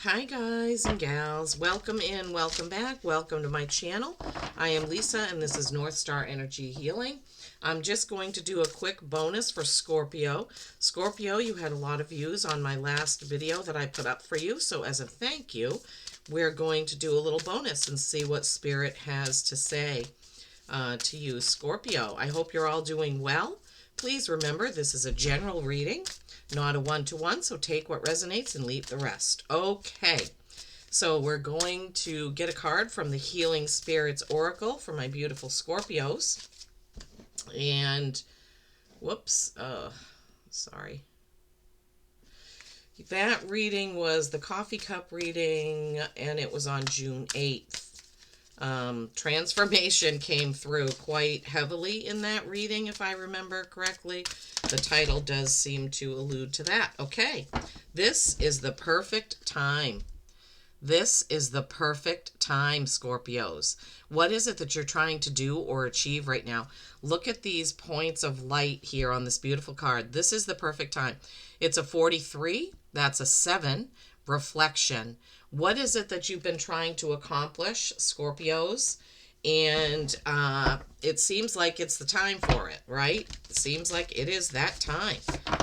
Hi guys and gals, welcome in, welcome back, welcome to my channel. I am Lisa and this is North Star Energy Healing. I'm just going to do a quick bonus for Scorpio. Scorpio, you had a lot of views on my last video that I put up for you, so as a thank you, we're going to do a little bonus and see what Spirit has to say to you, Scorpio. I hope you're all doing well. Please remember, this is a general reading, not a one-to-one, so take what resonates and leave the rest. Okay, so we're going to get a card from the Healing Spirits Oracle for my beautiful Scorpios. And, whoops, sorry. That reading was the coffee cup reading, and it was on June 8th. Transformation came through quite heavily in that reading, if I remember correctly. The title does seem to allude to that. Okay, this is the perfect time. This is the perfect time, Scorpios. What is it that you're trying to do or achieve right now? Look at these points of light here on this beautiful card. This is the perfect time. It's a 43. That's a 7. Reflection. What is it that you've been trying to accomplish, Scorpios? And it seems like it's the time for it, right? It seems like it is that time.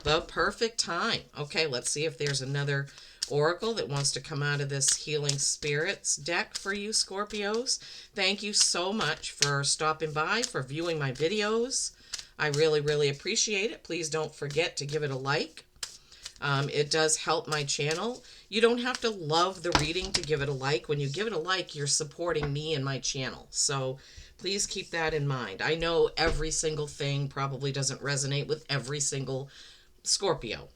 The perfect time. Okay, let's see if there's another oracle that wants to come out of this Healing Spirits deck for you, Scorpios. Thank you so much for stopping by, for viewing my videos. I really, really appreciate it. Please don't forget to give it a like. It does help my channel. You don't have to love the reading to give it a like. When you give it a like, you're supporting me and my channel. So please keep that in mind. I know every single thing probably doesn't resonate with every single Scorpio.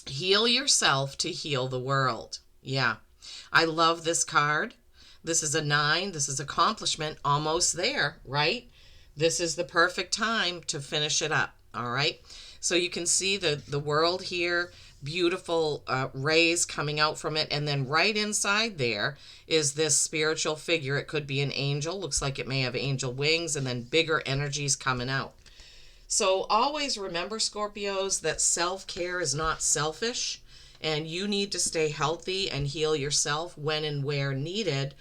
Heal yourself to heal the world. Yeah, I love this card. This is a 9. This is accomplishment, almost there, right? This is the perfect time to finish it up, all right? So you can see the world here, beautiful rays coming out from it. And then right inside there is this spiritual figure. It could be an angel. Looks like it may have angel wings, and then bigger energies coming out. So always remember, Scorpios, that self-care is not selfish, and you need to stay healthy and heal yourself when and where needed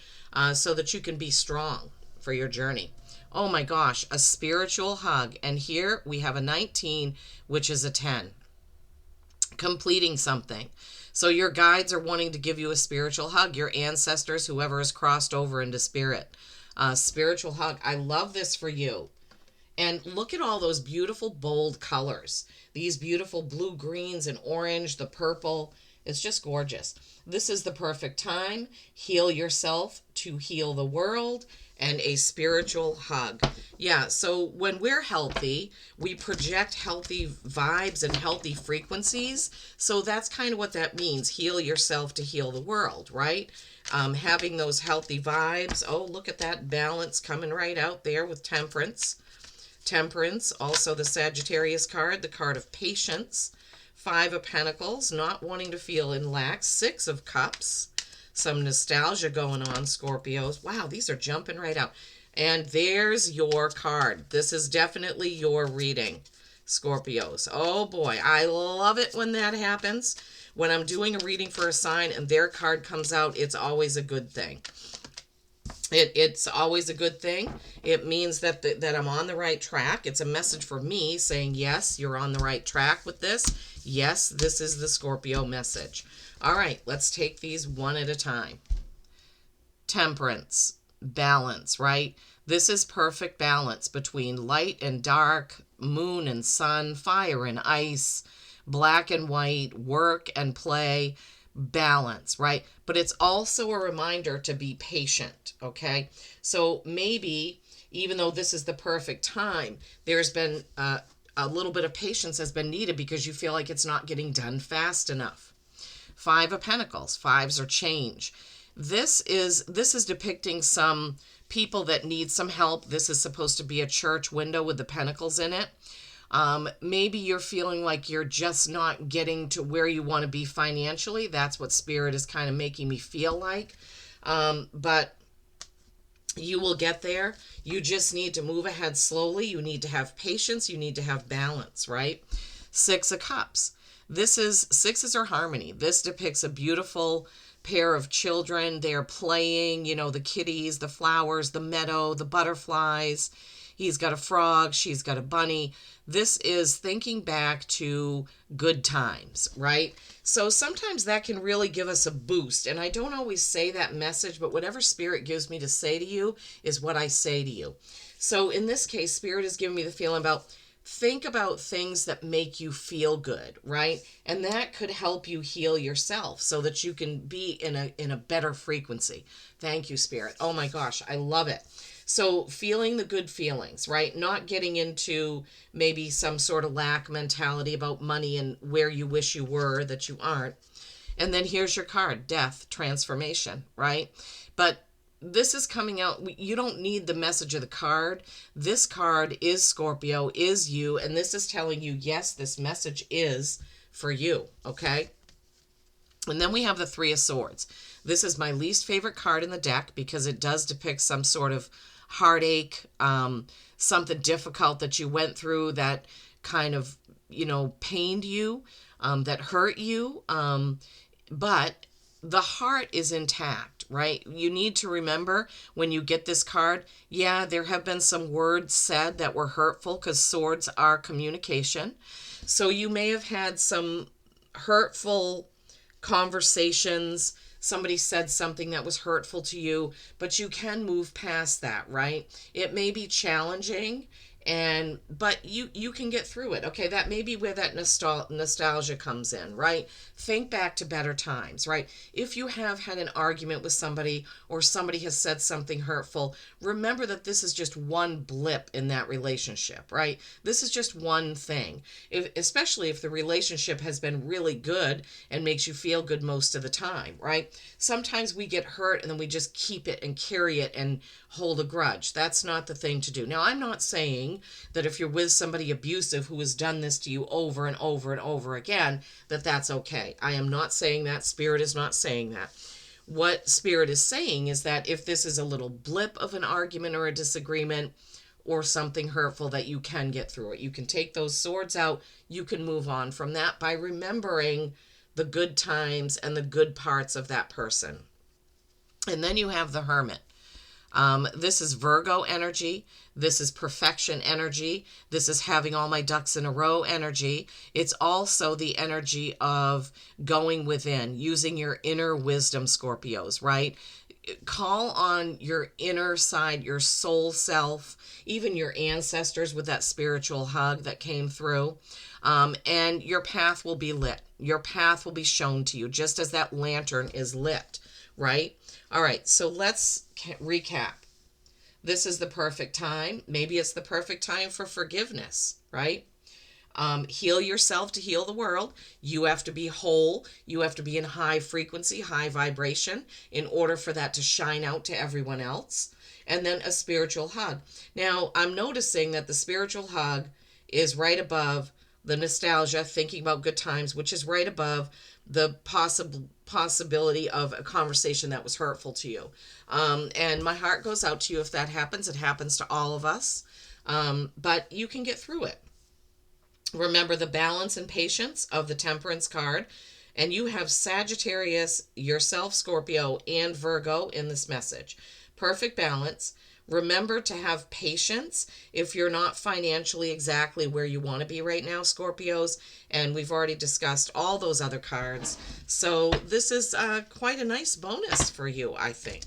so that you can be strong for your journey. Oh my gosh, a spiritual hug. And here we have a 19, which is a 10. Completing something. So your guides are wanting to give you a spiritual hug. Your ancestors, whoever has crossed over into spirit. Spiritual hug. I love this for you. And look at all those beautiful, bold colors. These beautiful blue, greens, and orange, the purple. It's just gorgeous. This is the perfect time. Heal yourself to heal the world, and a spiritual hug. Yeah, so when we're healthy, we project healthy vibes and healthy frequencies. So that's kind of what that means. Heal yourself to heal the world, right? Having those healthy vibes. Oh, look at that balance coming right out there with temperance. Temperance, also the Sagittarius card, the card of patience. 5 of Pentacles, not wanting to feel in lack. 6 of Cups, some nostalgia going on, Scorpios. Wow, these are jumping right out. And there's your card. This is definitely your reading, Scorpios. Oh boy, I love it when that happens. When I'm doing a reading for a sign and their card comes out, it's always a good thing. It's always a good thing. It means that that I'm on the right track. It's a message for me saying, yes, you're on the right track with this. Yes, this is the Scorpio message. All right, let's take these one at a time. Temperance, balance, right? This is perfect balance between light and dark, moon and sun, fire and ice, black and white, work and play. Balance, right? But it's also a reminder to be patient, okay? So maybe, even though this is the perfect time, there's been a little bit of patience has been needed because you feel like it's not getting done fast enough. 5 of Pentacles. 5s are change. This is depicting some people that need some help. This is supposed to be a church window with the pentacles in it. Maybe you're feeling like you're just not getting to where you want to be financially. That's what Spirit is kind of making me feel like. But you will get there. You just need to move ahead slowly. You need to have patience. You need to have balance, right? 6 of Cups. Sixes are harmony. This depicts a beautiful pair of children. They're playing, the kitties, the flowers, the meadow, the butterflies. He's got a frog, she's got a bunny. This is thinking back to good times, right? So sometimes that can really give us a boost. And I don't always say that message, but whatever Spirit gives me to say to you is what I say to you. So in this case, Spirit is giving me the feeling about think about things that make you feel good, right? And that could help you heal yourself so that you can be in a better frequency. Thank you, Spirit. Oh my gosh, I love it. So feeling the good feelings, right? Not getting into maybe some sort of lack mentality about money and where you wish you were that you aren't. And then here's your card, death, transformation, right? But this is coming out. You don't need the message of the card. This card is Scorpio, is you, and this is telling you, yes, this message is for you, okay? And then we have the Three of Swords. This is my least favorite card in the deck because it does depict some sort of heartache, something difficult that you went through that kind of, pained you, that hurt you. But the heart is intact, right? You need to remember when you get this card, yeah, there have been some words said that were hurtful because swords are communication. So you may have had some hurtful conversations. Somebody said something that was hurtful to you, but you can move past that, right? It may be challenging, but you can get through it. Okay, that may be where that nostalgia comes in, right? Think back to better times, right? If you have had an argument with somebody or somebody has said something hurtful, remember that this is just one blip in that relationship, right? This is just one thing. Especially if the relationship has been really good and makes you feel good most of the time, right? Sometimes we get hurt and then we just keep it and carry it and hold a grudge. That's not the thing to do. Now, I'm not saying that if you're with somebody abusive who has done this to you over and over and over again, that that's okay. I am not saying that. Spirit is not saying that. What Spirit is saying is that if this is a little blip of an argument or a disagreement or something hurtful, that you can get through it. You can take those swords out. You can move on from that by remembering the good times and the good parts of that person. And then you have the Hermit. This is Virgo energy. This is perfection energy. This is having all my ducks in a row energy. It's also the energy of going within, using your inner wisdom, Scorpios, right? Call on your inner side, your soul self, even your ancestors with that spiritual hug that came through. And your path will be lit. Your path will be shown to you, just as that lantern is lit, right? All right, so let's recap. This is the perfect time. Maybe it's the perfect time for forgiveness, right? Heal yourself to heal the world. You have to be whole. You have to be in high frequency, high vibration in order for that to shine out to everyone else. And then a spiritual hug. Now, I'm noticing that the spiritual hug is right above the nostalgia, thinking about good times, which is right above the possibility of a conversation that was hurtful to you. And my heart goes out to you if that happens. It happens to all of us. But you can get through it. Remember the balance and patience of the Temperance card. And you have Sagittarius, yourself, Scorpio, and Virgo in this message. Perfect balance. Remember to have patience if you're not financially exactly where you want to be right now, Scorpios. And we've already discussed all those other cards. So this is quite a nice bonus for you, I think.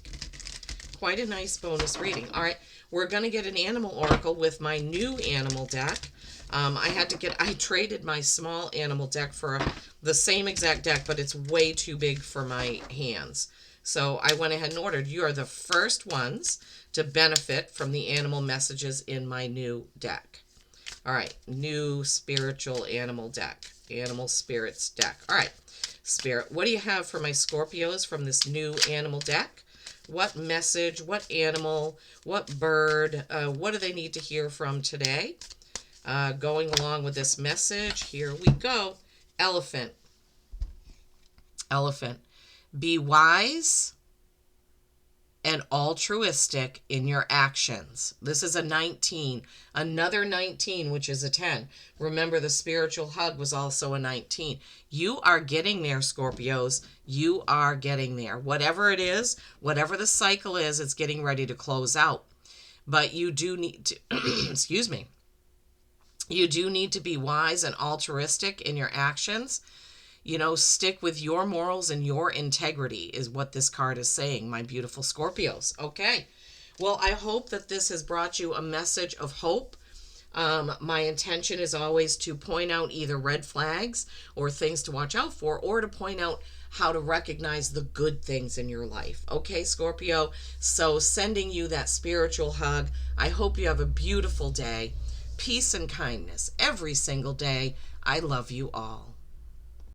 Quite a nice bonus reading. All right, we're going to get an animal oracle with my new animal deck. I traded my small animal deck for the same exact deck, but it's way too big for my hands. So I went ahead and ordered. You are the first ones to benefit from the animal messages in my new deck. All right, new spiritual animal deck, animal spirits deck. All right, Spirit, what do you have for my Scorpios from this new animal deck? What message, what animal, what bird, what do they need to hear from today? Going along with this message, here we go. Elephant. Elephant. Be wise and altruistic in your actions. This is a 19, another 19, which is a 10. Remember, the spiritual hug was also a 19. You are getting there, Scorpios. You are getting there. Whatever it is, whatever the cycle is, it's getting ready to close out. But you do need to, excuse me, you do need to be wise and altruistic in your actions. You know, stick with your morals and your integrity is what this card is saying, my beautiful Scorpios. Okay. Well, I hope that this has brought you a message of hope. My intention is always to point out either red flags or things to watch out for, or to point out how to recognize the good things in your life. Okay, Scorpio? So sending you that spiritual hug. I hope you have a beautiful day. Peace and kindness every single day. I love you all.